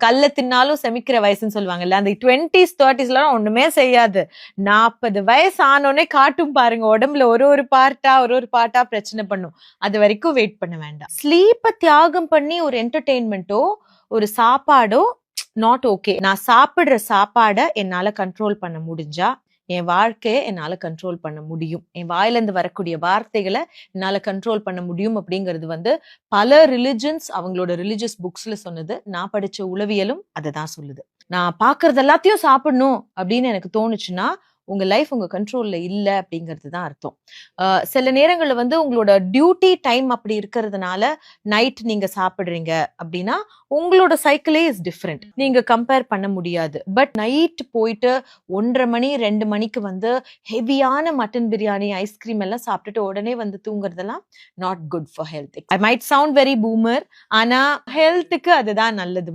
கல்ல தின்னாலும் செமிக்கிற வயசுன்னு சொல்லுவாங்கல்ல, அந்த 20s 30s ஒண்ணுமே செய்யாது. 40 வயசு ஆனோடனே காட்டும் பாருங்க, உடம்புல ஒரு பார்ட்டா பிரச்சனை பண்ணும். அது வரைக்கும் வெயிட் பண்ண வேண்டாம். ஸ்லீப்ப தியாகம் பண்ணி ஒரு என்டர்டெயின்மெண்ட்டோ ஒரு சாப்பாடோ நாட் ஓகே. நான் சாப்பிடுற சாப்பாட என்னால கண்ட்ரோல் பண்ண முடிஞ்சா என் வாழ்க்கையை என்னால கண்ட்ரோல் பண்ண முடியும். என் வாயிலிருந்து வரக்கூடிய வார்த்தைகளை என்னால கண்ட்ரோல் பண்ண முடியும் அப்படிங்கிறது பல ரிலிஜன்ஸ் அவங்களோட ரிலிஜியஸ் புக்ஸ்ல சொன்னது. நான் படிச்ச உளவியலும் அதை தான் சொல்லுது. நான் பாக்குறது எல்லாத்தையும் சாப்பிடணும் அப்படின்னு எனக்கு தோணுச்சுன்னா உங்க லைஃப் உங்க கண்ட்ரோல்ல இல்ல அப்படிங்கிறது தான் அர்த்தம். சில நேரங்கள்ல உங்களோட டியூட்டி டைம் அப்படி இருக்கிறதுனால நைட் நீங்க சாப்பிடுறீங்க அப்படின்னா உங்களோட சைக்கிளே இஸ் டிஃப்ரெண்ட். நீங்க கம்பேர் பண்ண முடியாது. பட் நைட் போயிட்டு 1:30 மணி 2 மணிக்கு ஹெவியான மட்டன் பிரியாணி ஐஸ்கிரீம் எல்லாம் சாப்பிட்டுட்டு உடனே தூங்குறதெல்லாம் not good for health. I might sound very boomer, ஆனா ஹெல்த்துக்கு அதுதான் நல்லது.